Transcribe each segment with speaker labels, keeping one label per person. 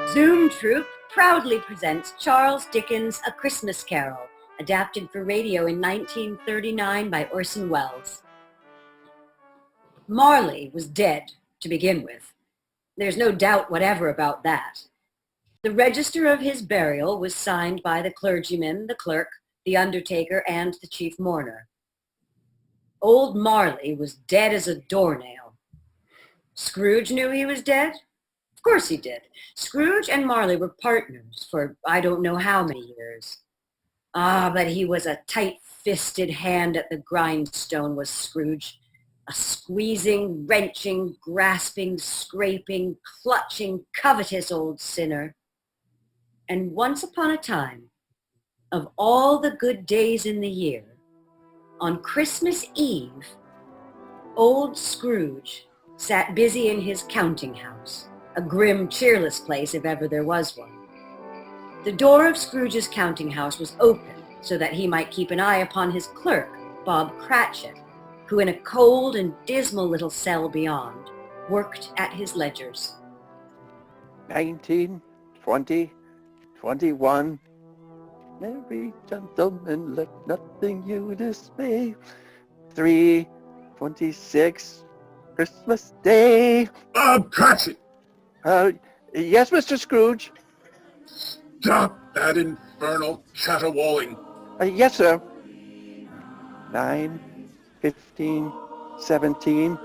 Speaker 1: zUUM trUUpe proudly presents Charles Dickens' A Christmas Carol, adapted for radio in 1939 by Orson Welles. Marley was dead to begin with. There's no doubt whatever about that. The register of his burial was signed by the clergyman, the clerk, the undertaker, and the chief mourner. Old Marley was dead as a doornail. Scrooge knew he was dead? Of course he did. Scrooge and Marley were partners for I don't know how many years. Ah, but he was a tight-fisted hand at the grindstone, was Scrooge. A squeezing, wrenching, grasping, scraping, clutching, covetous old sinner. And once upon a time, of all the good days in the year, on Christmas Eve, old Scrooge sat busy in his counting house, a grim, cheerless place if ever there was one. The door of Scrooge's counting house was open so that he might keep an eye upon his clerk, Bob Cratchit, who in a cold and dismal little cell beyond worked at his ledgers.
Speaker 2: 19, 20, 21. Merry gentlemen, let nothing you dismay. 3, 26, Christmas Day.
Speaker 3: Bob Cratchit!
Speaker 2: Yes, Mr. Scrooge?
Speaker 3: Stop that infernal caterwauling.
Speaker 2: Yes, sir. 9, 15, 17.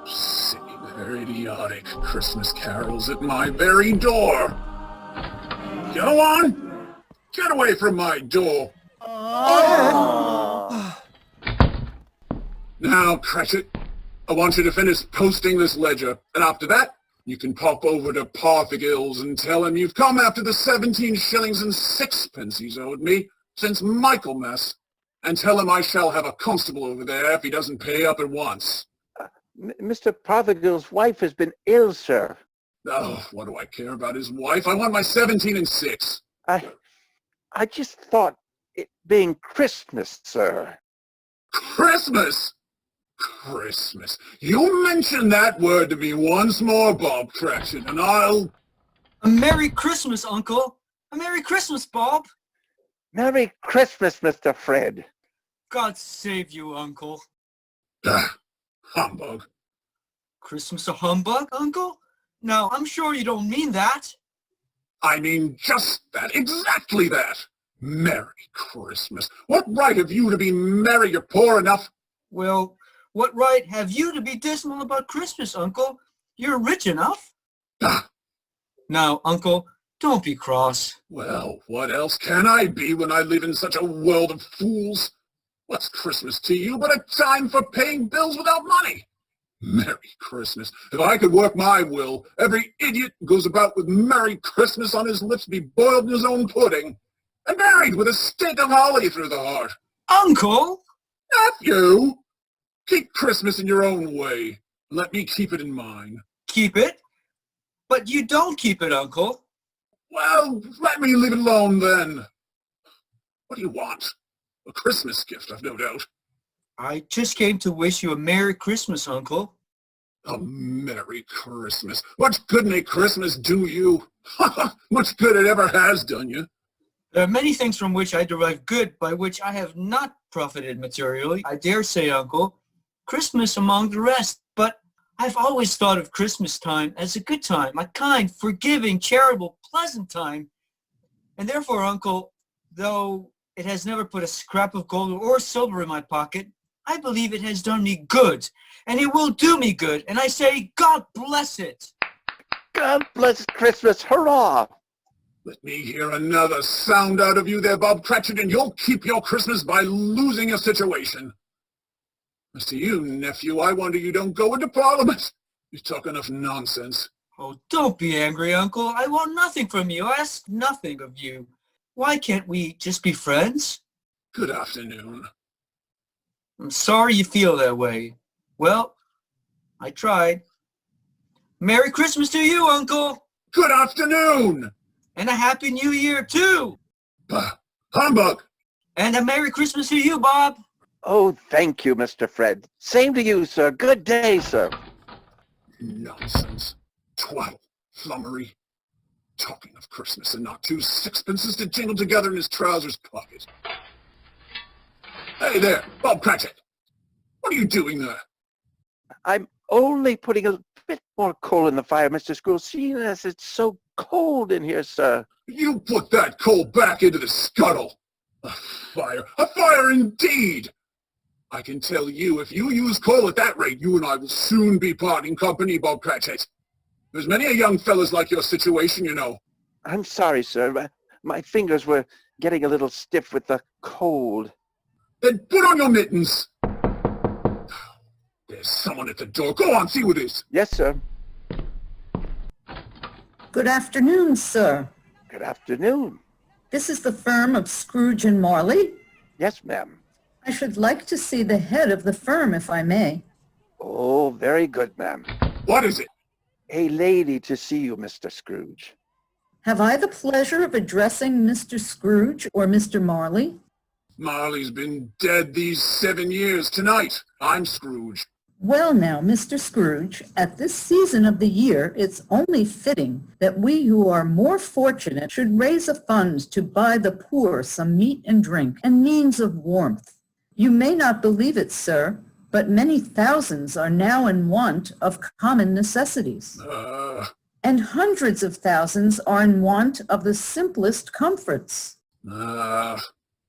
Speaker 3: Sick, idiotic Christmas carols at my very door. Go on! Get away from my door! Now, Cratchit, I want you to finish posting this ledger, and after that, you can pop over to Parthigill's and tell him you've come after the 17 shillings and 6pence he's owed me since Michaelmas, and tell him I shall have a constable over there if he doesn't pay up at once.
Speaker 2: Mr. Parthigill's wife has been ill, sir.
Speaker 3: Oh, what do I care about his wife? I want my 17 and 6.
Speaker 2: I just thought it being Christmas, sir.
Speaker 3: Christmas? Christmas. You mention that word to me once more, Bob Cratchit, and I'll...
Speaker 4: A Merry Christmas, Uncle. A Merry Christmas, Bob.
Speaker 2: Merry Christmas, Mr. Fred.
Speaker 4: God save you, Uncle.
Speaker 3: Humbug.
Speaker 4: Christmas a humbug, Uncle? Now, I'm sure you don't mean that.
Speaker 3: I mean just that, exactly that. Merry Christmas. What right have you to be merry? You're poor enough.
Speaker 4: Well, what right have you to be dismal about Christmas, Uncle? You're rich enough. Now, Uncle, don't be cross.
Speaker 3: Well, what else can I be when I live in such a world of fools? What's Christmas to you but a time for paying bills without money? Merry Christmas. If I could work my will, every idiot who goes about with Merry Christmas on his lips be boiled in his own pudding and buried with a stake of holly through the heart.
Speaker 4: Uncle!
Speaker 3: Nephew! Keep Christmas in your own way, and let me keep it in mine.
Speaker 4: Keep it? But you don't keep it, Uncle.
Speaker 3: Well, let me leave it alone, then. What do you want? A Christmas gift, I've no doubt.
Speaker 4: I just came to wish you a Merry Christmas, Uncle.
Speaker 3: A Merry Christmas. What good may Christmas do you? Much good it ever has done you.
Speaker 4: There are many things from which I derive good, by which I have not profited materially, I dare say, Uncle. Christmas among the rest, but I've always thought of Christmas time as a good time, a kind, forgiving, charitable, pleasant time. And therefore, Uncle, though it has never put a scrap of gold or silver in my pocket, I believe it has done me good, and it will do me good, and I say, God bless it.
Speaker 2: God bless Christmas, hurrah!
Speaker 3: Let me hear another sound out of you there, Bob Cratchit, and you'll keep your Christmas by losing your situation. As to you, nephew, I wonder you don't go into Parliament. You talk enough nonsense.
Speaker 4: Oh, don't be angry, Uncle. I want nothing from you. I ask nothing of you. Why can't we just be friends?
Speaker 3: Good afternoon.
Speaker 4: I'm sorry you feel that way. Well, I tried. Merry Christmas to you, Uncle.
Speaker 3: Good afternoon.
Speaker 4: And a Happy New Year, too.
Speaker 3: Bah, humbug.
Speaker 4: And a Merry Christmas to you, Bob.
Speaker 2: Oh, thank you, Mr. Fred. Same to you, sir. Good day, sir.
Speaker 3: Nonsense. Twaddle. Flummery. Talking of Christmas and not 2 sixpences to jingle together in his trousers pocket. Hey there, Bob Cratchit. What are you doing there?
Speaker 2: I'm only putting a bit more coal in the fire, Mr. Scrooge, seeing as it's so cold in here, sir.
Speaker 3: You put that coal back into the scuttle. A fire. A fire indeed! I can tell you, if you use coal at that rate, you and I will soon be parting company, Bob Cratchit. There's many a young fellas like your situation, you know.
Speaker 2: I'm sorry, sir. My fingers were getting a little stiff with the cold.
Speaker 3: Then put on your mittens. There's someone at the door. Go on, see who it is.
Speaker 2: Yes, sir.
Speaker 5: Good afternoon, sir.
Speaker 2: Good afternoon.
Speaker 5: This is the firm of Scrooge and Marley.
Speaker 2: Yes, ma'am.
Speaker 5: I should like to see the head of the firm, if I may.
Speaker 2: Oh, very good, ma'am.
Speaker 3: What is it?
Speaker 2: A lady to see you, Mr. Scrooge.
Speaker 5: Have I the pleasure of addressing Mr. Scrooge or Mr. Marley?
Speaker 3: Marley's been dead these 7 years tonight. I'm Scrooge.
Speaker 5: Well now, Mr. Scrooge, at this season of the year, it's only fitting that we who are more fortunate should raise a fund to buy the poor some meat and drink and means of warmth. You may not believe it, sir, but many thousands are now in want of common necessities. And hundreds of thousands are in want of the simplest comforts.
Speaker 3: Are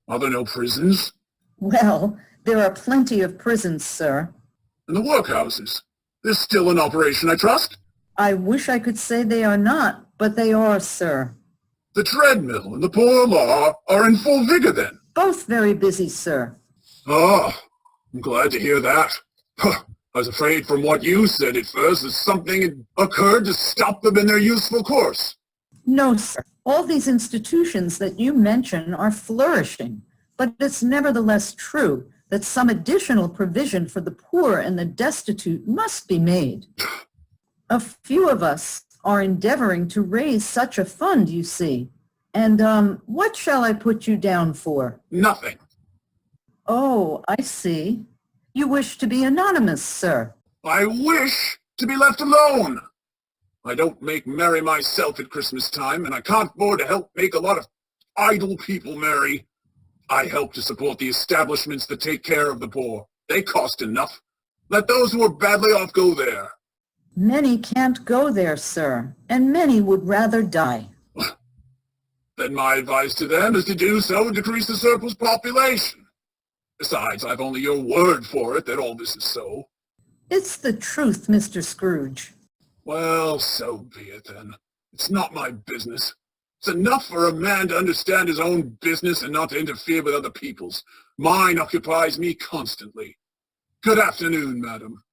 Speaker 3: there no prisons?
Speaker 5: Well, there are plenty of prisons, sir.
Speaker 3: And the workhouses? They're still in operation, I trust?
Speaker 5: I wish I could say they are not, but they are, sir.
Speaker 3: The treadmill and the poor law are in full vigor then?
Speaker 5: Both very busy, sir.
Speaker 3: Oh, I'm glad to hear that. I was afraid from what you said at first that something had occurred to stop them in their useful course.
Speaker 5: No, sir. All these institutions that you mention are flourishing, but it's nevertheless true that some additional provision for the poor and the destitute must be made. A few of us are endeavoring to raise such a fund, you see. And, what shall I put you down for?
Speaker 3: Nothing.
Speaker 5: Oh, I see. You wish to be anonymous, sir.
Speaker 3: I wish to be left alone. I don't make merry myself at Christmas time, and I can't afford to help make a lot of idle people merry. I help to support the establishments that take care of the poor. They cost enough. Let those who are badly off go there.
Speaker 5: Many can't go there, sir, and many would rather die.
Speaker 3: Then my advice to them is to do so and decrease the surplus population. Besides, I've only your word for it that all this is so.
Speaker 5: It's the truth, Mr. Scrooge.
Speaker 3: Well, so be it then. It's not my business. It's enough for a man to understand his own business and not to interfere with other people's. Mine occupies me constantly. Good afternoon, madam.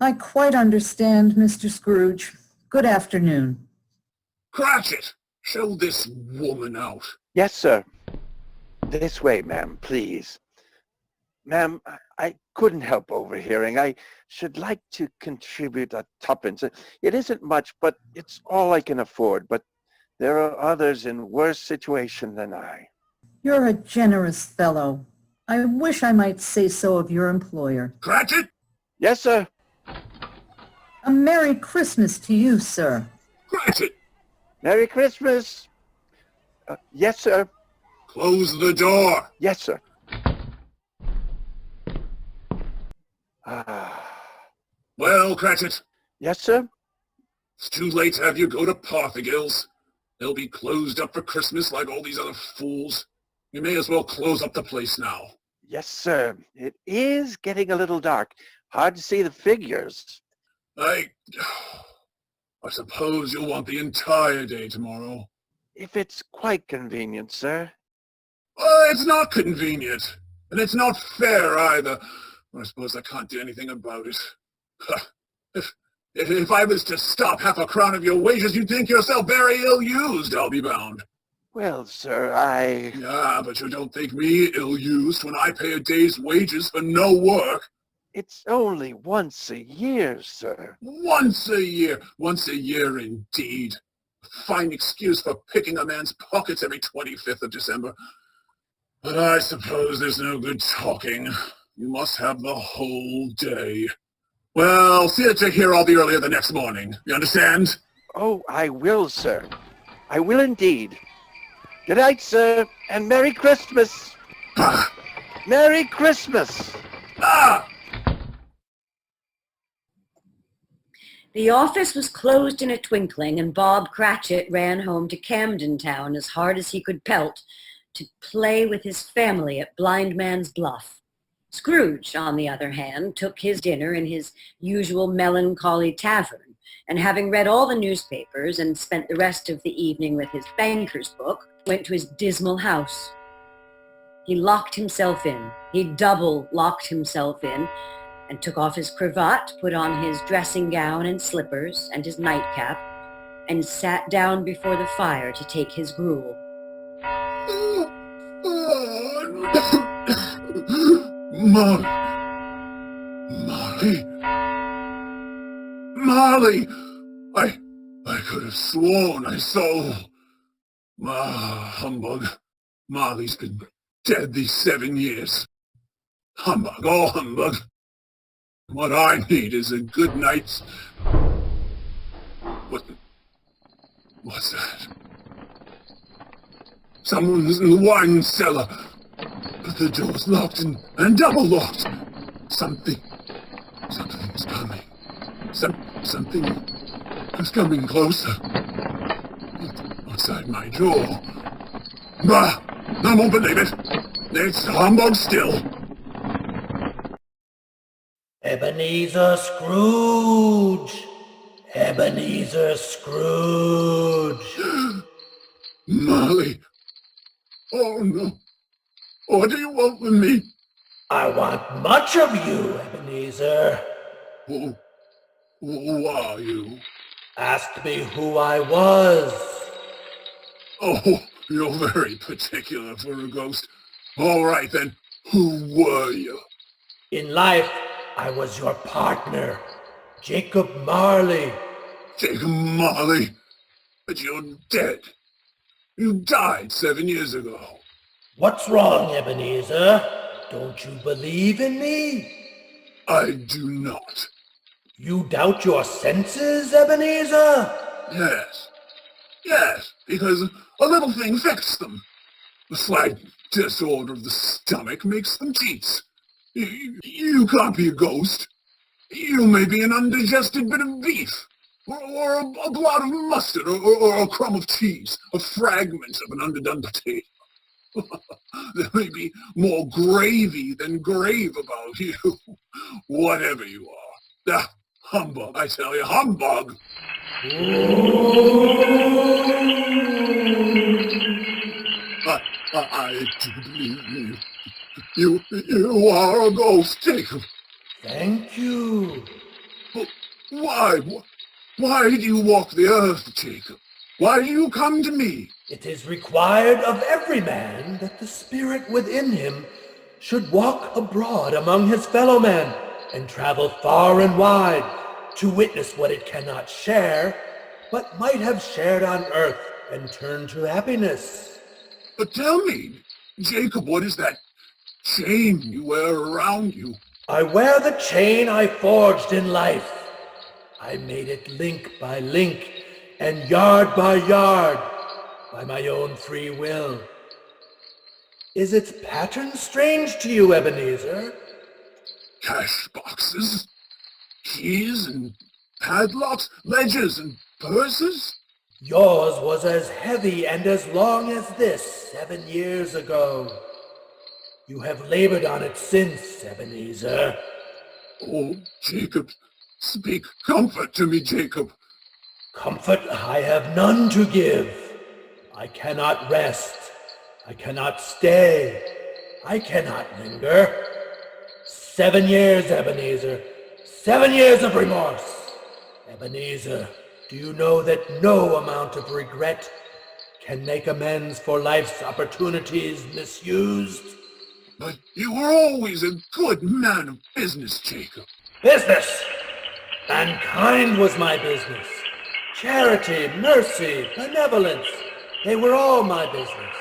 Speaker 5: I quite understand, Mr. Scrooge. Good afternoon.
Speaker 3: Cratchit, show this woman out.
Speaker 2: Yes, sir. This way, ma'am, please. Ma'am, I couldn't help overhearing. I should like to contribute a tuppence. It isn't much, but it's all I can afford. But there are others in worse situation than I.
Speaker 5: You're a generous fellow. I wish I might say so of your employer.
Speaker 3: Cratchit?
Speaker 2: Yes, sir.
Speaker 5: A Merry Christmas to you, sir.
Speaker 3: Cratchit!
Speaker 2: Merry Christmas. Yes, sir.
Speaker 3: Close the door.
Speaker 2: Yes, sir.
Speaker 3: Well, Cratchit,
Speaker 2: Yes, sir.
Speaker 3: it's too late to have you go to Parthagill's. They'll be closed up for Christmas like all these other fools. You may as well close up the place now.
Speaker 2: Yes, sir. It is getting a little dark. Hard to see the figures.
Speaker 3: I suppose you'll want the entire day tomorrow.
Speaker 2: If it's quite convenient, sir.
Speaker 3: It's not convenient. And it's not fair either. I suppose I can't do anything about it. If I was to stop half a crown of your wages, you'd think yourself very ill-used, I'll be bound.
Speaker 2: Well, sir,
Speaker 3: Yeah, but you don't think me ill-used when I pay a day's wages for no work.
Speaker 2: It's only once a year, sir.
Speaker 3: Once a year. Once a year, indeed. A fine excuse for picking a man's pockets every 25th of December. But I suppose there's no good talking. You must have the whole day. Well, see that you're here all the earlier the next morning. You understand?
Speaker 2: Oh, I will, sir. I will indeed. Good night, sir, and Merry Christmas.
Speaker 3: Ah!
Speaker 2: Merry Christmas.
Speaker 3: Ah!
Speaker 1: The office was closed in a twinkling, and Bob Cratchit ran home to Camden Town as hard as he could pelt to play with his family at Blind Man's Bluff. Scrooge, on the other hand, took his dinner in his usual melancholy tavern, and having read all the newspapers and spent the rest of the evening with his banker's book, went to his dismal house. He locked himself in. He double-locked himself in, and took off his cravat, put on his dressing gown and slippers and his nightcap, and sat down before the fire to take his gruel.
Speaker 3: Marley! I could have sworn I saw... humbug. Marley's been dead these 7 years. Humbug, all humbug. What I need is a good night's... What's that? Someone's in the wine cellar. But the door's locked and double locked. Something's coming. Something is coming closer. Outside my door. Bah! I won't believe it. It's humbug still.
Speaker 6: Ebenezer Scrooge! Ebenezer Scrooge!
Speaker 3: Marley. Oh no. What do you want with me?
Speaker 6: I want much of you, Ebenezer.
Speaker 3: Who are you?
Speaker 6: Asked me who I was.
Speaker 3: Oh, you're very particular for a ghost. All right then, who were you?
Speaker 6: In life, I was your partner, Jacob Marley.
Speaker 3: Jacob Marley? But you're dead. You died 7 years ago.
Speaker 6: What's wrong, Ebenezer? Don't you believe in me?
Speaker 3: I do not.
Speaker 6: You doubt your senses, Ebenezer?
Speaker 3: Yes, because a little thing fixed them. The slight disorder of the stomach makes them cheats. You can't be a ghost. You may be an undigested bit of beef, or a blot of mustard, or a crumb of cheese, a fragment of an underdone potato. There may be more gravy than grave about you, whatever you are. Ah, humbug, I tell you, humbug! I do believe you. You are a ghost, Jacob.
Speaker 6: Thank you.
Speaker 3: But why? Why do you walk the earth, Jacob? Why do you come to me?
Speaker 6: It is required of every man that the spirit within him should walk abroad among his fellow men and travel far and wide to witness what it cannot share, but might have shared on earth and turn to happiness.
Speaker 3: But tell me, Jacob, what is that chain you wear around you?
Speaker 6: I wear the chain I forged in life. I made it link by link and yard by yard by my own free will. Is its pattern strange to you, Ebenezer?
Speaker 3: Cash boxes, keys and padlocks, ledgers and purses?
Speaker 6: Yours was as heavy and as long as this 7 years ago. You have labored on it since, Ebenezer.
Speaker 3: Oh, Jacob, speak comfort to me, Jacob.
Speaker 6: Comfort I have none to give. I cannot rest. I cannot stay. I cannot linger. 7 years, Ebenezer. 7 years of remorse. Ebenezer, do you know that no amount of regret can make amends for life's opportunities misused?
Speaker 3: But you were always a good man of business, Jacob.
Speaker 6: Business! Mankind was my business. Charity, mercy, benevolence, they were all my business.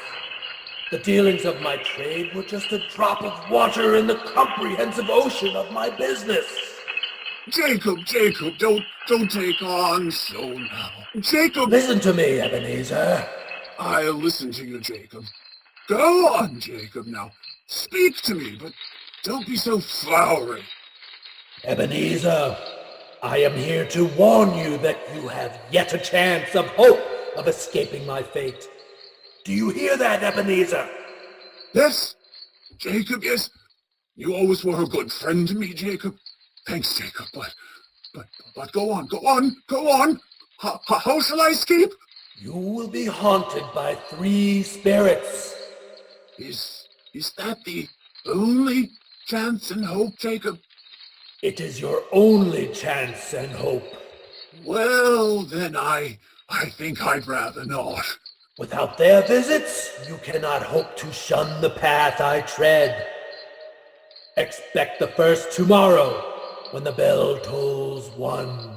Speaker 6: The dealings of my trade were just a drop of water in the comprehensive ocean of my business.
Speaker 3: Jacob, don't take on so now. Jacob!
Speaker 6: Listen to me, Ebenezer.
Speaker 3: I'll listen to you, Jacob. Go on, Jacob, now. Speak to me, but don't be so flowery.
Speaker 6: Ebenezer, I am here to warn you that you have yet a chance of hope of escaping my fate. Do you hear that, Ebenezer?
Speaker 3: Yes, Jacob, yes. You always were a good friend to me, Jacob. Thanks, Jacob, but go on. How shall I escape?
Speaker 6: You will be haunted by 3 spirits.
Speaker 3: Is that the only chance and hope, Jacob?
Speaker 6: It is your only chance and hope.
Speaker 3: Well, then I think I'd rather not.
Speaker 6: Without their visits, you cannot hope to shun the path I tread. Expect the first tomorrow, when the bell tolls 1.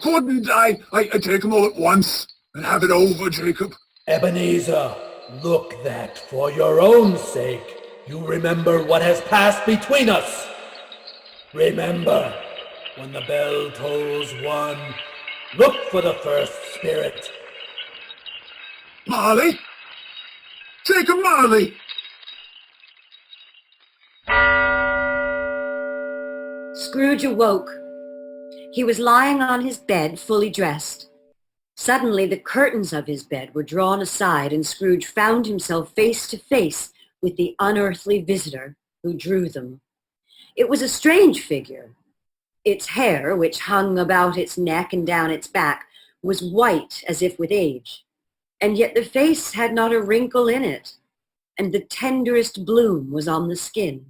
Speaker 3: Couldn't I take them all at once and have it over, Jacob?
Speaker 6: Ebenezer, look that, for your own sake, you remember what has passed between us. Remember, when the bell tolls 1, look for the first spirit.
Speaker 3: Marley? Jacob Marley!
Speaker 1: Scrooge awoke. He was lying on his bed, fully dressed. Suddenly, the curtains of his bed were drawn aside, and Scrooge found himself face to face with the unearthly visitor who drew them. It was a strange figure. Its hair, which hung about its neck and down its back, was white as if with age, and yet the face had not a wrinkle in it, and the tenderest bloom was on the skin.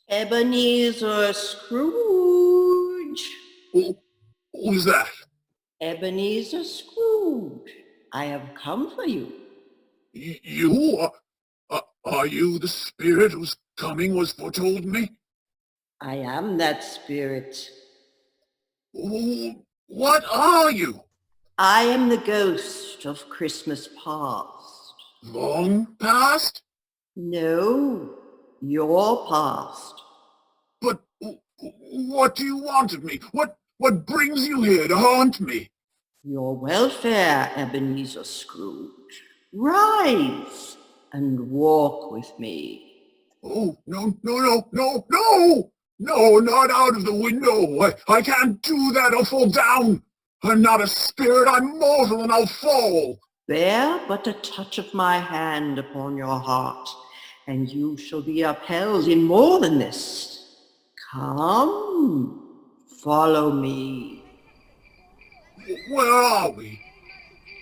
Speaker 7: Ebenezer Scrooge.
Speaker 3: Who's that?
Speaker 7: Ebenezer Scrooge. I have come for you.
Speaker 3: You? Are you the spirit whose coming was foretold me?
Speaker 7: I am that spirit.
Speaker 3: What are you?
Speaker 7: I am the ghost of Christmas past.
Speaker 3: Long past?
Speaker 7: No, your past.
Speaker 3: But what do you want of me? What brings you here to haunt me?
Speaker 7: Your welfare, Ebenezer Scrooge. Rise and walk with me.
Speaker 3: Oh, no, not out of the window. I can't do that. I'll fall down. I'm not a spirit. I'm mortal and I'll fall.
Speaker 7: Bear but a touch of my hand upon your heart, and you shall be upheld in more than this. Come, follow me.
Speaker 3: Where are we?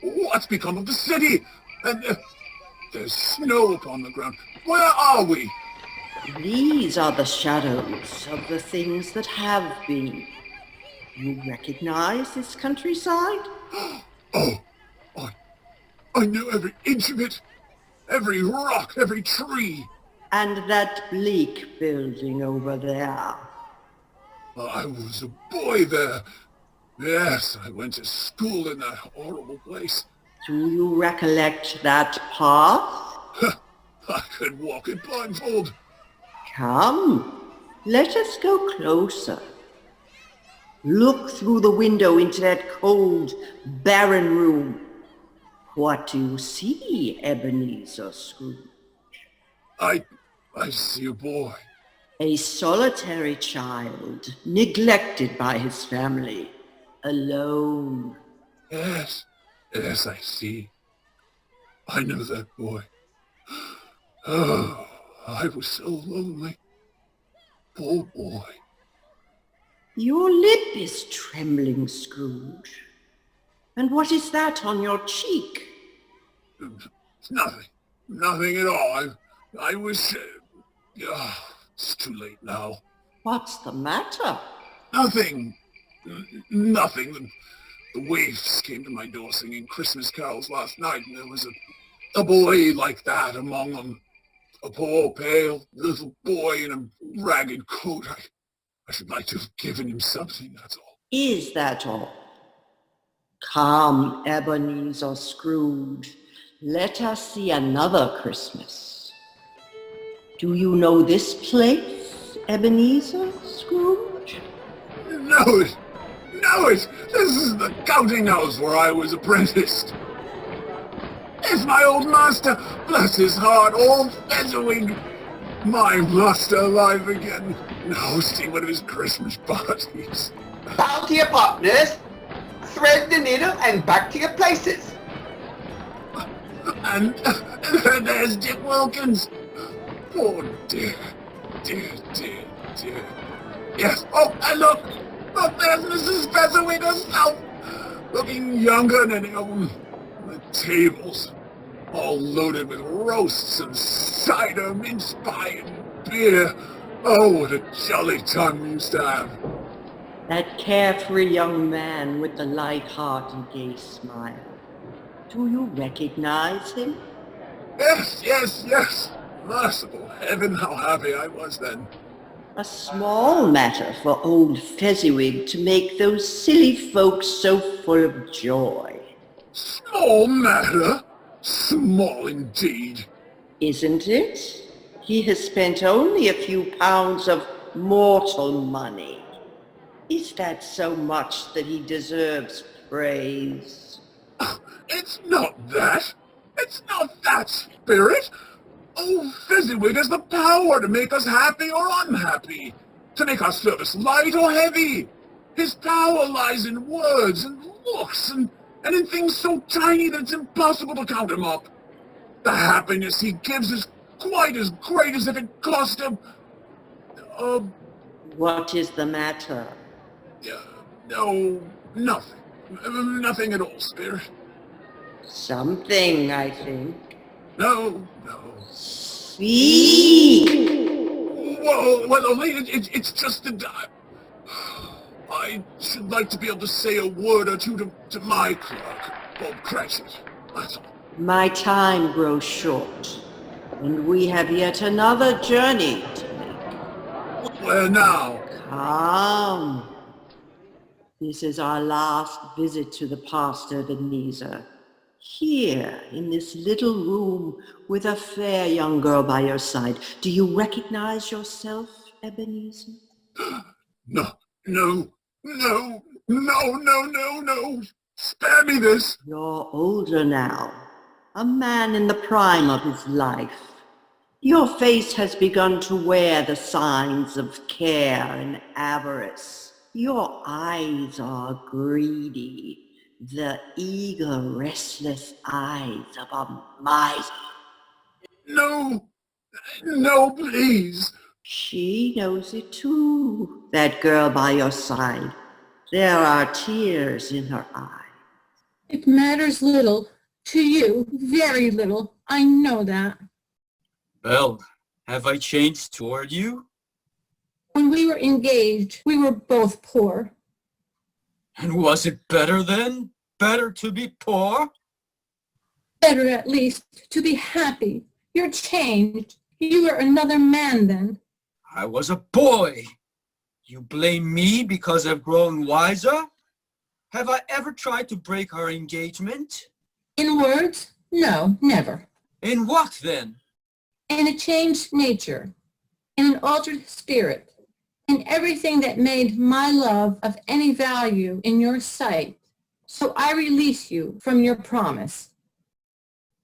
Speaker 3: What's become of the city? And there's snow upon the ground. Where are we?
Speaker 7: These are the shadows of the things that have been. You recognize this countryside?
Speaker 3: Oh, I know every inch of it. Every rock, every tree.
Speaker 7: And that bleak building over there.
Speaker 3: I was a boy there. Yes, I went to school in that horrible place.
Speaker 7: Do you recollect that path?
Speaker 3: I could walk it blindfold.
Speaker 7: Come, let us go closer. Look through the window into that cold, barren room. What do you see, Ebenezer Scrooge?
Speaker 3: I see a boy.
Speaker 7: A solitary child, neglected by his family, alone.
Speaker 3: Yes, I see. I know that boy. Oh, I was so lonely. Poor boy.
Speaker 7: Your lip is trembling, Scrooge. And what is that on your cheek?
Speaker 3: It's nothing at all. I wish... it's too late now.
Speaker 7: What's the matter?
Speaker 3: Nothing. The waifs came to my door singing Christmas carols last night, and there was a boy like that among them. A poor, pale, little boy in a ragged coat. I should like to have given him something, that's all.
Speaker 7: Is that all? Come, Ebenezer Scrooge. Let us see another Christmas. Do you know this place, Ebenezer Scrooge?
Speaker 3: know it! Know it! This is the counting house where I was apprenticed. It's my old master, bless his heart, old Fezziwig. My master alive again, now hosting one of his Christmas parties.
Speaker 8: Bow to your partners, thread the needle and back to your places.
Speaker 3: And there's Dick Wilkins. Oh dear, dear, dear, dear. Yes, oh, and look, there's Mrs. Fezziwig herself, looking younger than ever. The tables, all loaded with roasts and cider, mince pie and beer. Oh, what a jolly time we used to have.
Speaker 7: That carefree young man with the light heart and gay smile. Do you recognize him?
Speaker 3: Yes, yes, yes. Merciful heaven, how happy I was then.
Speaker 7: A small matter for old Fezziwig to make those silly folks so full of joy.
Speaker 3: Small matter? Small indeed.
Speaker 7: Isn't it? He has spent only a few pounds of mortal money. Is that so much that he deserves praise?
Speaker 3: It's not that. It's not that, Spirit. Oh, Fezziwig has the power to make us happy or unhappy, to make our service light or heavy. His power lies in words and looks and in things so tiny that it's impossible to count him up. The happiness he gives is quite as great as if it cost him...
Speaker 7: What is the matter?
Speaker 3: No, nothing. Nothing at all, Spirit.
Speaker 7: Something, I think.
Speaker 3: No.
Speaker 7: Speak!
Speaker 3: Well, it's just that I should like to be able to say a word or two to my clerk, Bob Cratchit. That's all.
Speaker 7: My time grows short, and we have yet another journey to make.
Speaker 3: Where now?
Speaker 7: Come. This is our last visit to the pastor Ebenezer. Here, in this little room, with a fair young girl by your side. Do you recognize yourself, Ebenezer?
Speaker 3: No. Spare me this.
Speaker 7: You're older now, a man in the prime of his life. Your face has begun to wear the signs of care and avarice. Your eyes are greedy, the eager, restless eyes of a miser.
Speaker 3: No, please.
Speaker 7: She knows it too, that girl by your side. There are tears in her eyes.
Speaker 9: It matters little. To you, very little. I know that.
Speaker 4: Belle, have I changed toward you?
Speaker 9: When we were engaged, we were both poor.
Speaker 4: And was it better then? Better to be poor?
Speaker 9: Better, at least, to be happy. You're changed. You were another man then.
Speaker 4: I was a boy. You blame me because I've grown wiser? Have I ever tried to break our engagement?
Speaker 9: In words? No, never.
Speaker 4: In what then?
Speaker 9: In a changed nature, in an altered spirit, in everything that made my love of any value in your sight. So I release you from your promise.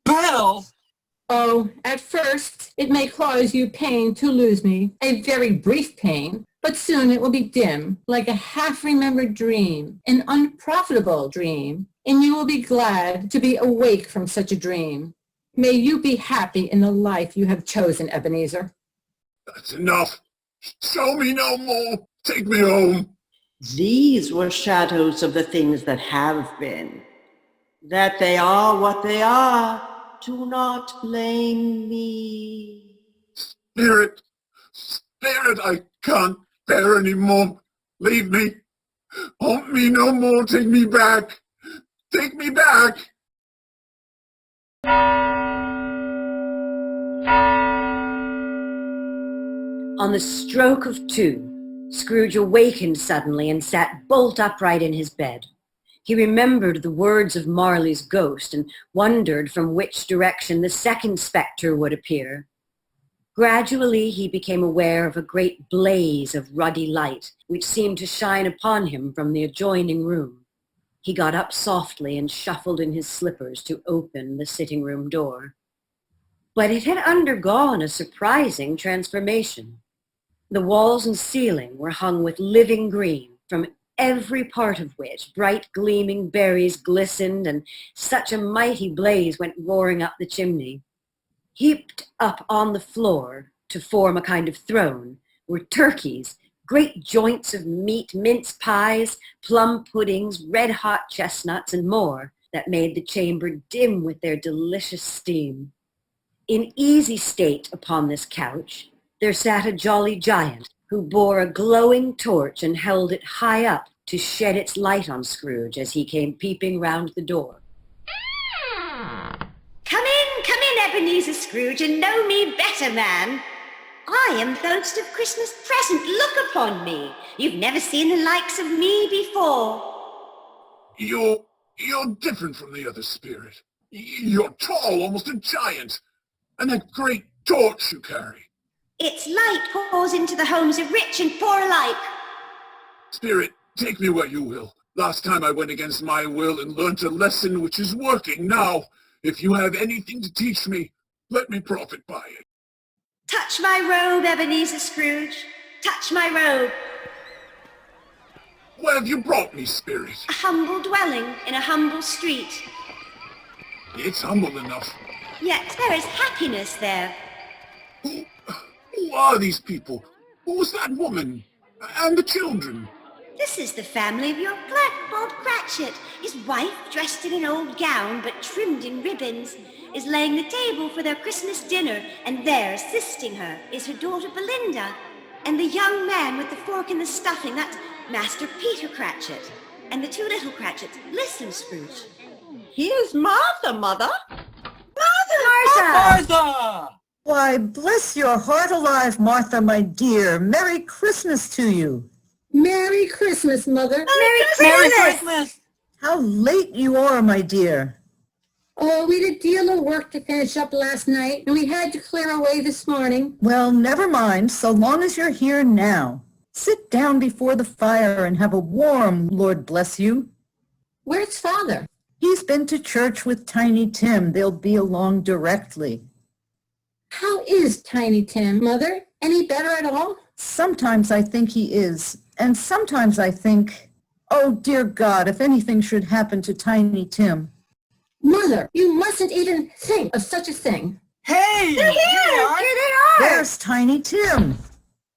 Speaker 4: Belle!
Speaker 9: Oh, at first it may cause you pain to lose me, a very brief pain, but soon it will be dim, like a half-remembered dream, an unprofitable dream, and you will be glad to be awake from such a dream. May you be happy in the life you have chosen, Ebenezer.
Speaker 3: That's enough. Show me no more. Take me home.
Speaker 7: These were shadows of the things that have been. That they are what they are, do not blame me.
Speaker 3: Spirit, I can't bear any more. Leave me. Haunt me no more. Take me back. Take me back.
Speaker 1: On the stroke of 2, Scrooge awakened suddenly and sat bolt upright in his bed. He remembered the words of Marley's ghost and wondered from which direction the second spectre would appear. Gradually he became aware of a great blaze of ruddy light, which seemed to shine upon him from the adjoining room. He got up softly and shuffled in his slippers to open the sitting-room door. But it had undergone a surprising transformation. The walls and ceiling were hung with living green, from every part of which bright gleaming berries glistened, and such a mighty blaze went roaring up the chimney. Heaped up on the floor to form a kind of throne were turkeys, great joints of meat, mince pies, plum puddings, red-hot chestnuts, and more, that made the chamber dim with their delicious steam. In easy state upon this couch there sat a jolly giant, who bore a glowing torch and held it high up to shed its light on Scrooge as he came peeping round the door.
Speaker 10: Come in, Ebenezer Scrooge, and know me better, man. I am the ghost of Christmas present. Look upon me. You've never seen the likes of me before.
Speaker 3: You're different from the other spirit. You're tall, almost a giant. And that great torch you carry.
Speaker 10: Its light pours into the homes of rich and poor alike.
Speaker 3: Spirit, take me where you will. Last time I went against my will and learnt a lesson which is working now. If you have anything to teach me, let me profit by it.
Speaker 10: Touch my robe, Ebenezer Scrooge. Touch my robe.
Speaker 3: Where have you brought me, Spirit?
Speaker 10: A humble dwelling in a humble street.
Speaker 3: It's humble enough.
Speaker 10: Yet there is happiness there.
Speaker 3: Who are these people? Who's that woman? And the children?
Speaker 10: This is the family of your clerk, Bob Cratchit. His wife, dressed in an old gown but trimmed in ribbons, is laying the table for their Christmas dinner, and there, assisting her, is her daughter Belinda. And the young man with the fork and the stuffing, that's Master Peter Cratchit. And the two little Cratchits. Listen, Scrooge.
Speaker 7: Here's Martha, Mother.
Speaker 4: Martha!
Speaker 5: Why, bless your heart alive, Martha, my dear. Merry Christmas to you.
Speaker 9: Merry Christmas, Mother.
Speaker 4: Merry Christmas!
Speaker 5: How late you are, my dear.
Speaker 9: Oh, we had a deal of work to finish up last night, and we had to clear away this morning.
Speaker 5: Well, never mind, so long as you're here now. Sit down before the fire and have a warm, Lord bless you.
Speaker 9: Where's Father?
Speaker 5: He's been to church with Tiny Tim. They'll be along directly.
Speaker 9: How is Tiny Tim, Mother? Any better at all?
Speaker 5: Sometimes I think he is, and sometimes I think, oh, dear God, if anything should happen to Tiny Tim.
Speaker 9: Mother, you mustn't even think of such a thing.
Speaker 4: Hey!
Speaker 1: They're here! Here they are!
Speaker 5: There's Tiny Tim.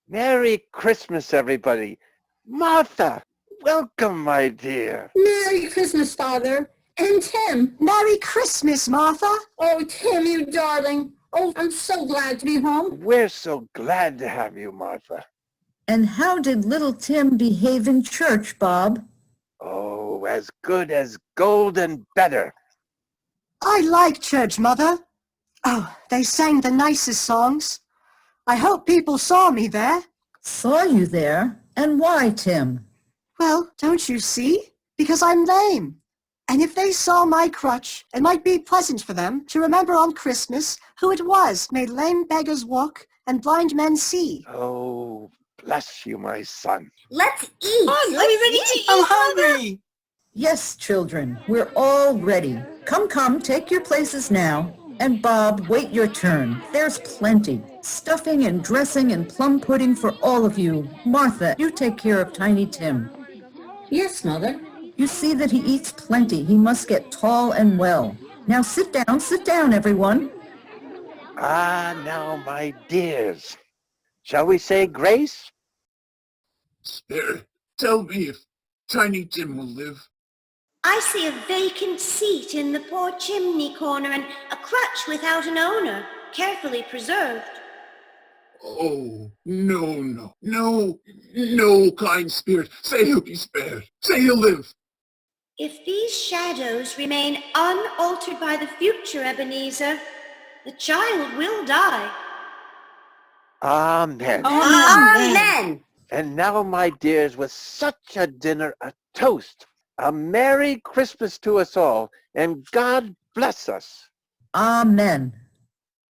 Speaker 2: Merry Christmas, everybody. Martha, welcome, my dear.
Speaker 9: Merry Christmas, Father. And Tim.
Speaker 7: Merry Christmas, Martha.
Speaker 9: Oh, Tim, you darling. Oh, I'm so glad to be home.
Speaker 2: We're so glad to have you, Martha.
Speaker 5: And how did little Tim behave in church, Bob?
Speaker 2: Oh, as good as gold and better.
Speaker 7: I like church, Mother. Oh, they sang the nicest songs. I hope people saw me there.
Speaker 5: Saw you there? And why, Tim?
Speaker 7: Well, don't you see? Because I'm lame. And if they saw my crutch, it might be pleasant for them to remember on Christmas who it was made lame beggars walk and blind men see.
Speaker 2: Oh, bless you, my son.
Speaker 1: Let's eat!
Speaker 10: Are we ready to eat,
Speaker 4: I'm
Speaker 10: Mother?
Speaker 4: hungry!
Speaker 5: Yes, children, we're all ready. Come, take your places now. And Bob, wait your turn. There's plenty. Stuffing and dressing and plum pudding for all of you. Martha, you take care of Tiny Tim.
Speaker 9: Yes, Mother.
Speaker 5: You see that he eats plenty. He must get tall and well. Now sit down, everyone.
Speaker 2: Ah, now, my dears. Shall we say grace?
Speaker 3: Spirit, tell me if Tiny Tim will live.
Speaker 10: I see a vacant seat in the poor chimney corner and a crutch without an owner, carefully preserved.
Speaker 3: Oh, no, kind spirit. Say he'll be spared. Say he'll live.
Speaker 10: If these shadows remain unaltered by the future, Ebenezer, the child will die.
Speaker 2: Amen.
Speaker 1: Amen!
Speaker 2: And now, my dears, with such a dinner, a toast. A Merry Christmas to us all, and God bless us.
Speaker 5: Amen.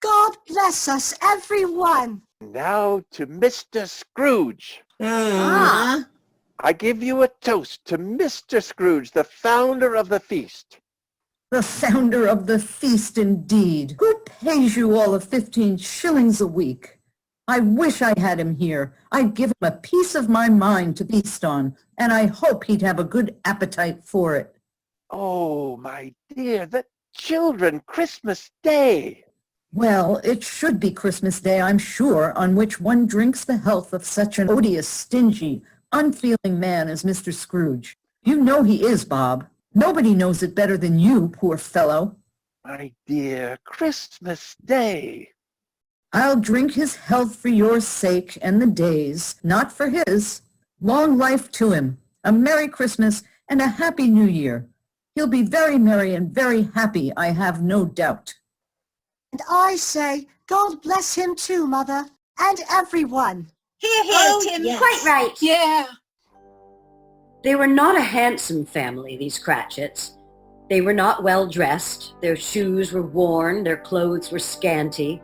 Speaker 11: God bless us, everyone.
Speaker 2: Now to Mr. Scrooge.
Speaker 9: Ah.
Speaker 2: I give you a toast to Mr. Scrooge, the founder of the feast.
Speaker 5: The founder of the feast indeed. Who pays you all of 15 shillings a week? I wish I had him here. I'd give him a piece of my mind to feast on, and I hope he'd have a good appetite for it.
Speaker 2: Oh, my dear, the children, Christmas Day.
Speaker 5: Well, it should be Christmas Day, I'm sure, on which one drinks the health of such an odious, stingy, unfeeling man as Mr. Scrooge. You know he is, Bob. Nobody knows it better than you, poor fellow.
Speaker 2: My dear, Christmas Day.
Speaker 5: I'll drink his health for your sake and the day's, not for his. Long life to him, a Merry Christmas, and a Happy New Year. He'll be very merry and very happy, I have no doubt.
Speaker 11: And I say, God bless him too, Mother, and everyone.
Speaker 10: Hear, hear,
Speaker 1: Oh,
Speaker 10: Tim.
Speaker 1: yes.
Speaker 10: Quite right.
Speaker 9: Yeah.
Speaker 1: They were not a handsome family, these Cratchits. They were not well dressed. Their shoes were worn. Their clothes were scanty.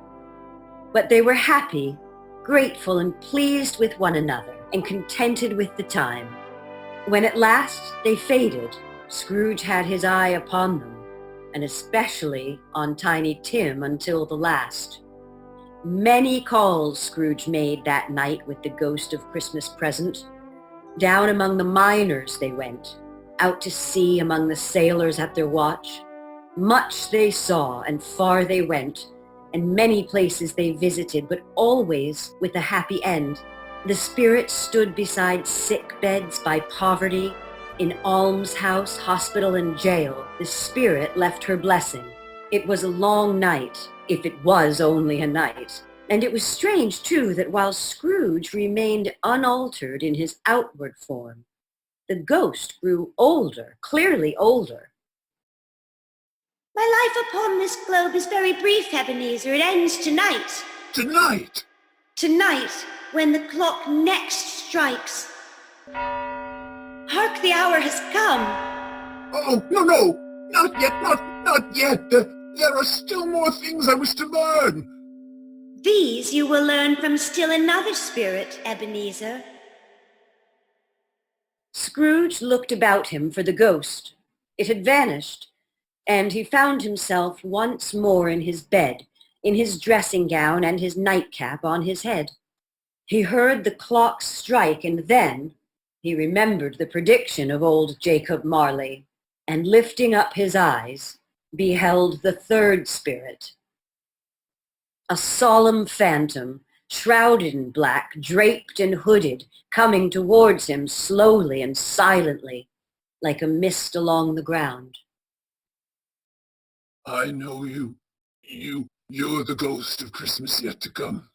Speaker 1: But they were happy, grateful, and pleased with one another, and contented with the time. When at last they faded, Scrooge had his eye upon them, and especially on Tiny Tim until the last. Many calls Scrooge made that night with the ghost of Christmas present. Down among the miners they went, out to sea among the sailors at their watch. Much they saw, and far they went, and many places they visited, but always with a happy end. The spirit stood beside sick beds by poverty, in almshouse, hospital, and jail. The spirit left her blessing. It was a long night, if it was only a night. And it was strange, too, that while Scrooge remained unaltered in his outward form, the ghost grew older, clearly older.
Speaker 10: My life upon this globe is very brief, Ebenezer. It ends tonight.
Speaker 3: Tonight?
Speaker 10: Tonight, when the clock next strikes. Hark, the hour has come.
Speaker 3: Oh, no, not yet, not yet. There are still more things I wish to learn.
Speaker 10: These you will learn from still another spirit, Ebenezer.
Speaker 1: Scrooge looked about him for the ghost. It had vanished, and he found himself once more in his bed, in his dressing gown and his nightcap on his head. He heard the clock strike, and then he remembered the prediction of old Jacob Marley, and lifting up his eyes, beheld the third spirit. A solemn phantom, shrouded in black, draped and hooded, coming towards him slowly and silently, like a mist along the ground.
Speaker 3: I know you. You're the ghost of Christmas yet to come.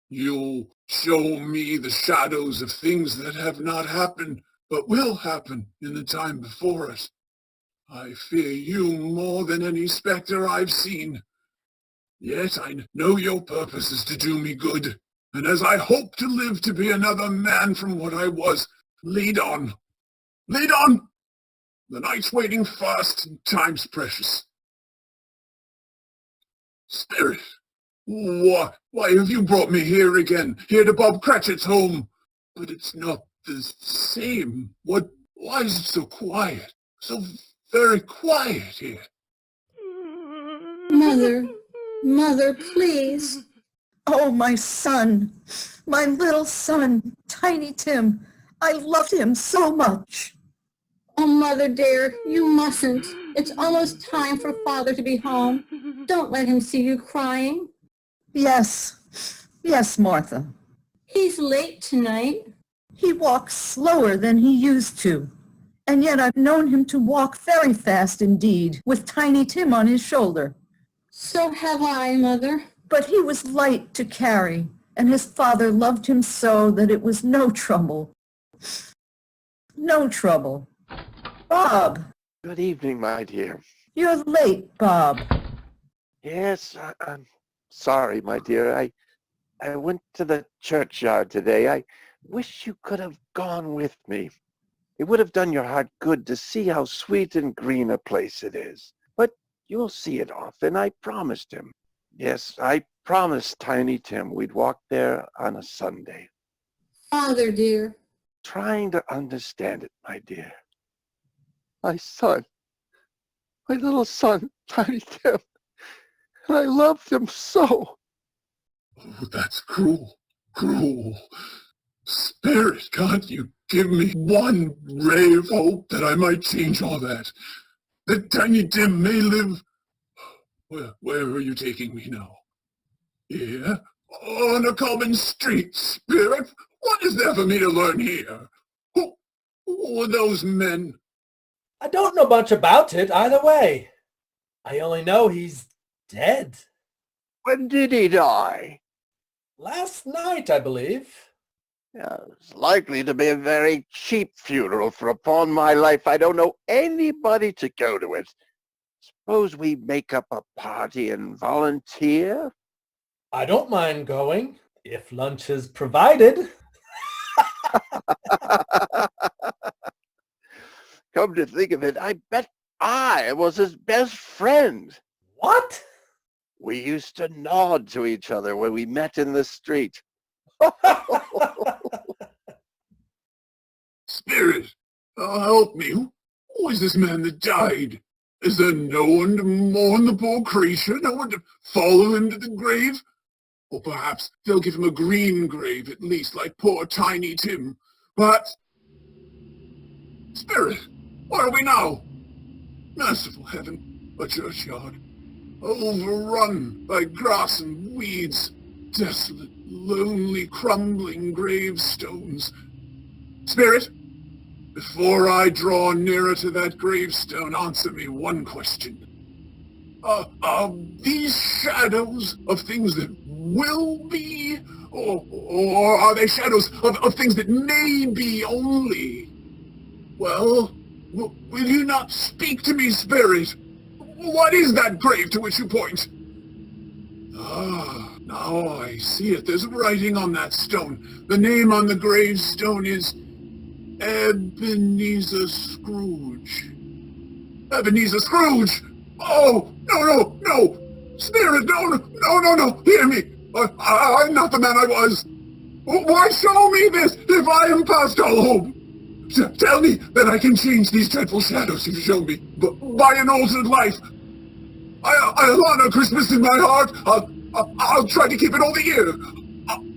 Speaker 3: You'll show me the shadows of things that have not happened, but will happen in the time before us. I fear you more than any specter I've seen. Yet I know your purpose is to do me good, and as I hope to live to be another man from what I was, lead on. Lead on! The night's waiting fast, and time's precious. Spirit, why have you brought me here again, here to Bob Cratchit's home? But it's not the same. Why is it so quiet? So very quiet here.
Speaker 9: Mother, please.
Speaker 5: Oh, my son, my little son, Tiny Tim. I loved him so much.
Speaker 9: Oh, Mother dear, you mustn't. It's almost time for Father to be home. Don't let him see you crying.
Speaker 5: Yes, Martha.
Speaker 9: He's late tonight.
Speaker 5: He walks slower than he used to. And yet I've known him to walk very fast indeed, with Tiny Tim on his shoulder.
Speaker 9: So have I, Mother.
Speaker 5: But he was light to carry, and his father loved him so that it was no trouble. No trouble. Bob!
Speaker 2: Good evening, my dear.
Speaker 5: You're late, Bob.
Speaker 2: Yes, I'm sorry, my dear. I went to the churchyard today. I wish you could have gone with me. It would have done your heart good to see how sweet and green a place it is. But you'll see it often, I promised him. Yes, I promised Tiny Tim we'd walk there on a Sunday.
Speaker 9: Father, dear.
Speaker 2: Trying to understand it, my dear. My son, my little son, Tiny Tim, and I loved him so.
Speaker 3: Oh, that's cruel, cruel. Spirit, can't you give me one ray of hope that I might change all that? That Tiny Tim may live... Where are you taking me now? Here? On a common street, Spirit? What is there for me to learn here? Who are those men?
Speaker 6: I don't know much about it either way. I only know he's dead.
Speaker 2: When did he die?
Speaker 6: Last night, I believe.
Speaker 2: Yeah, it's likely to be a very cheap funeral, for upon my life I don't know anybody to go to it. Suppose we make up a party and volunteer?
Speaker 6: I don't mind going, if lunch is provided.
Speaker 2: Come to think of it, I bet I was his best friend.
Speaker 6: What?
Speaker 2: We used to nod to each other when we met in the street.
Speaker 3: Spirit, help me. Who is this man that died? Is there no one to mourn the poor creature? No one to follow him to the grave? Or perhaps they'll give him a green grave at least, like poor Tiny Tim. But... Spirit, where are we now? Merciful heaven, a churchyard. Overrun by grass and weeds. Desolate, lonely, crumbling gravestones. Spirit, before I draw nearer to that gravestone, answer me one question. Are these shadows of things that will be, or are they shadows of things that may be only? Well, will you not speak to me, Spirit? What is that grave to which you point? Ah, now I see it. There's writing on that stone. The name on the gravestone is Ebenezer Scrooge. Ebenezer Scrooge! Oh, no! Spirit, no! Hear me! I'm not the man I was. Why show me this if I am past all hope? Tell me that I can change these dreadful shadows you show me by an altered life. I'll honor Christmas in my heart. I'll try to keep it all the year.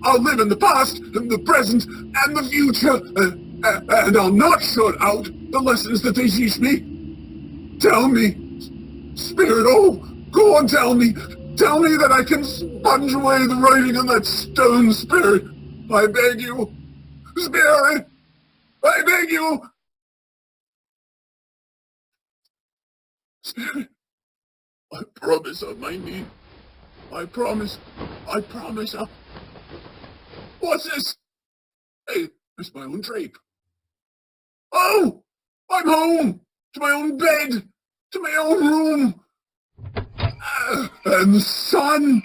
Speaker 3: I'll live in the past, and the present, and the future, and I'll not shut out the lessons that they teach me. Tell me, Spirit, go on, tell me that I can sponge away the writing on that stone, Spirit. I beg you, Spirit, I beg you. Spirit, I promise on my knee. I promise. What's this? Hey, it's my own drape. Oh! I'm home! To my own bed! To my own room! And the sun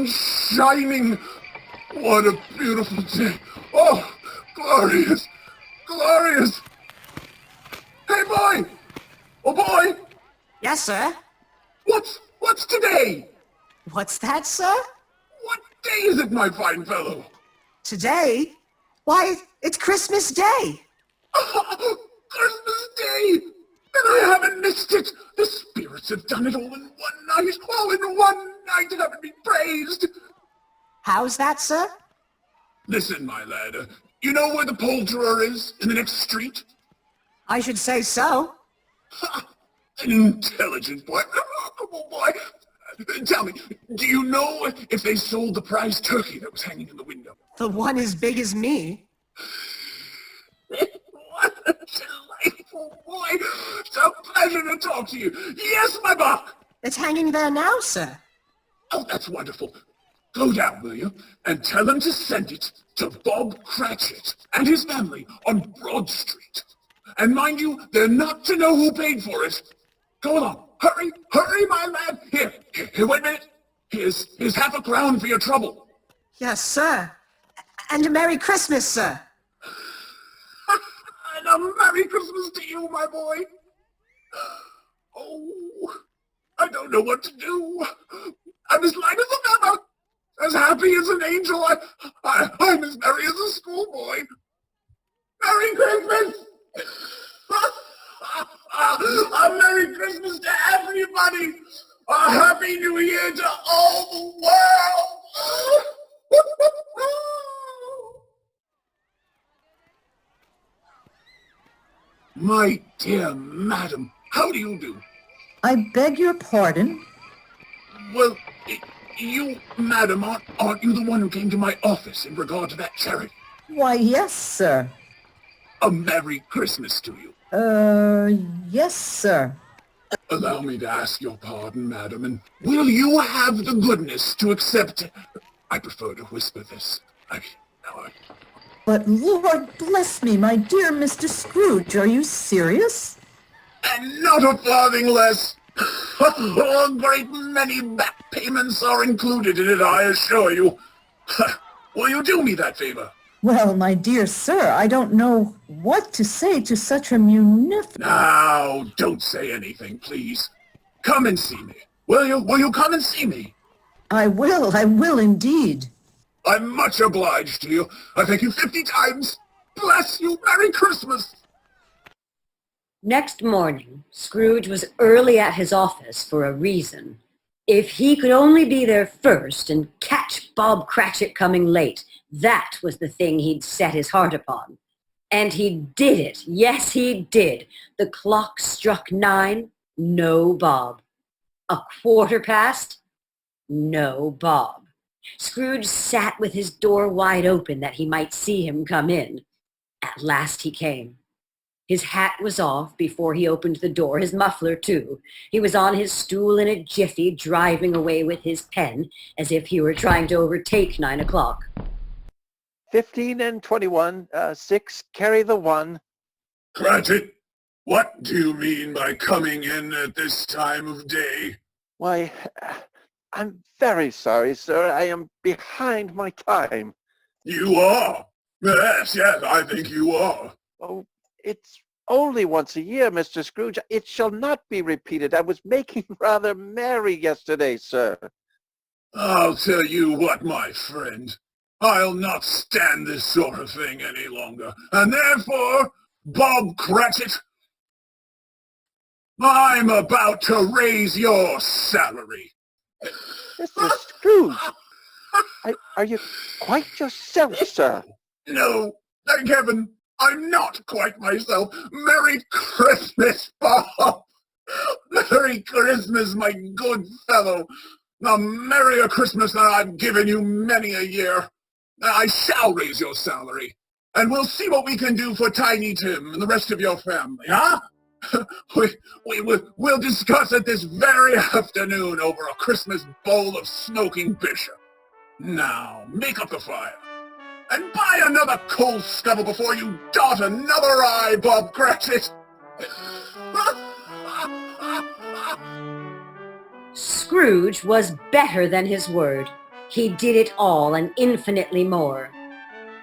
Speaker 3: shining! What a beautiful day! Oh, glorious! Hey, boy! Oh, boy!
Speaker 11: Yes, sir?
Speaker 3: What's today?
Speaker 11: What's that, sir?
Speaker 3: What day is it, my fine fellow?
Speaker 11: Today? Why, it's Christmas Day.
Speaker 3: Christmas Day! And I haven't missed it! The spirits have done it all in one night! All in one night! Heaven be praised!
Speaker 11: How's that, sir?
Speaker 3: Listen, my lad, you know where the poulterer is in the next street?
Speaker 11: I should say so.
Speaker 3: An intelligent boy. Oh, boy. Tell me, do you know if they sold the prize turkey that was hanging in the window?
Speaker 11: The one as big as me.
Speaker 3: What a delightful boy! It's a pleasure to talk to you. Yes, my buck!
Speaker 11: It's hanging there now, sir.
Speaker 3: Oh, that's wonderful. Go down, will you, and tell them to send it to Bob Cratchit and his family on Broad Street. And mind you, they're not to know who paid for it. Go along. Hurry, my lad. Here, wait a minute. Here's half a crown for your trouble.
Speaker 11: Yes, sir. And a Merry Christmas, sir.
Speaker 3: And a Merry Christmas to you, my boy. Oh, I don't know what to do. I'm as light as a feather, as happy as an angel. I'm as merry as a schoolboy. Merry Christmas! A Merry Christmas to everybody! A Happy New Year to all the world! My dear madam, how do you do?
Speaker 5: I beg your pardon?
Speaker 3: Well, you, madam, aren't you the one who came to my office in regard to that charity?
Speaker 5: Why, yes, sir.
Speaker 3: A Merry Christmas to you.
Speaker 5: Yes, sir.
Speaker 3: Allow me to ask your pardon, madam, and will you have the goodness to accept... I prefer to whisper this.
Speaker 5: But Lord bless me, my dear Mr. Scrooge, are you serious?
Speaker 3: And not a farthing less. A great many back payments are included in it, I assure you. Will you do me that favor?
Speaker 5: Well, my dear sir, I don't know what to say to such a munificent...
Speaker 3: Now, don't say anything, please. Come and see me. Will you? Will you come and see me?
Speaker 5: I will indeed.
Speaker 3: I'm much obliged to you. I thank you 50 times. Bless you. Merry Christmas.
Speaker 1: Next morning, Scrooge was early at his office for a reason. If he could only be there first and catch Bob Cratchit coming late, that was the thing he'd set his heart upon. And he did it. Yes, he did. The clock struck 9. No Bob. 1/4 past. No Bob. Scrooge sat with his door wide open that he might see him come in. At last he came. His hat was off before he opened the door, his muffler too. He was on his stool in a jiffy, driving away with his pen, as if he were trying to overtake 9 o'clock.
Speaker 2: 15 and 21, 6, carry the 1.
Speaker 3: Cratchit, what do you mean by coming in at this time of day?
Speaker 2: Why, I'm very sorry, sir. I am behind my time.
Speaker 3: You are? Yes, I think you are.
Speaker 2: Oh, it's only once a year, Mr. Scrooge. It shall not be repeated. I was making rather merry yesterday, sir.
Speaker 3: I'll tell you what, my friend. I'll not stand this sort of thing any longer. And therefore, Bob Cratchit, I'm about to raise your salary.
Speaker 2: Mr. Scrooge, are you quite yourself, sir?
Speaker 3: No, thank heaven, I'm not quite myself. Merry Christmas, Bob. Merry Christmas, my good fellow. A merrier Christmas than I've given you many a year. I shall raise your salary, and we'll see what we can do for Tiny Tim and the rest of your family, huh? We'll discuss it this very afternoon over a Christmas bowl of smoking bishop. Now, make up the fire, and buy another coal scuttle before you dot another I, Bob Cratchit.
Speaker 1: Scrooge was better than his word. He did it all and infinitely more.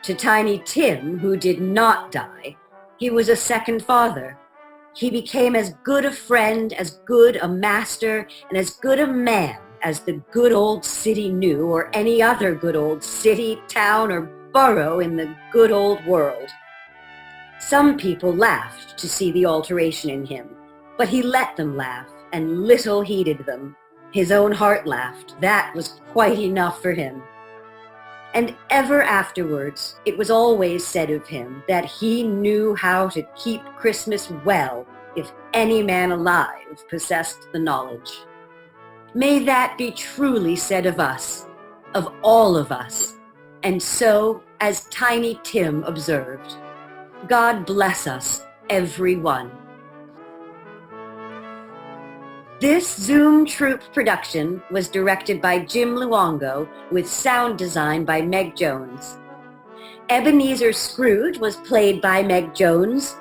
Speaker 1: To Tiny Tim, who did not die, he was a second father. He became as good a friend, as good a master, and as good a man as the good old city knew, or any other good old city, town, or borough in the good old world. Some people laughed to see the alteration in him, but he let them laugh, and little heeded them. His own heart laughed. That was quite enough for him. And ever afterwards, it was always said of him that he knew how to keep Christmas well if any man alive possessed the knowledge. May that be truly said of us, of all of us. And so, as Tiny Tim observed, God bless us, every one. This zUUM trUUpe production was directed by Jim Luongo with sound design by Meg Jones. Ebenezer Scrooge was played by Meg Jones.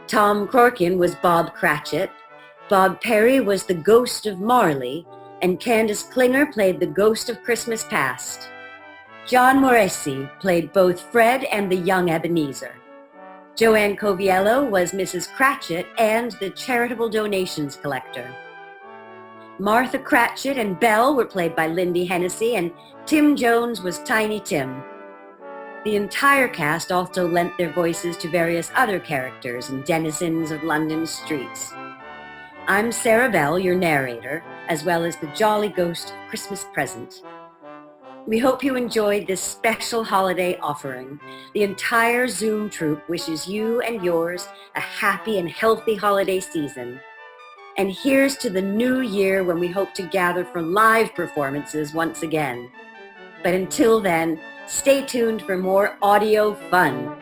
Speaker 1: Tom Croarkin was Bob Cratchit. Bob Perry was the ghost of Marley, and Candace Klinger played the ghost of Christmas Past. John Moressi played both Fred and the young Ebenezer. Joann Coviello was Mrs. Cratchit and the charitable donations collector. Martha Cratchit and Belle were played by Lindy, Hennessy, and Tim Jones was Tiny Tim. The entire cast also lent their voices to various other characters and denizens of London's streets. I'm Sarah Belle, your narrator, as well as the jolly ghost of Christmas Present. We hope you enjoyed this special holiday offering. The entire zUUM troupe wishes you and yours a happy and healthy holiday season. And here's to the new year when we hope to gather for live performances once again. But until then, stay tuned for more audio fun.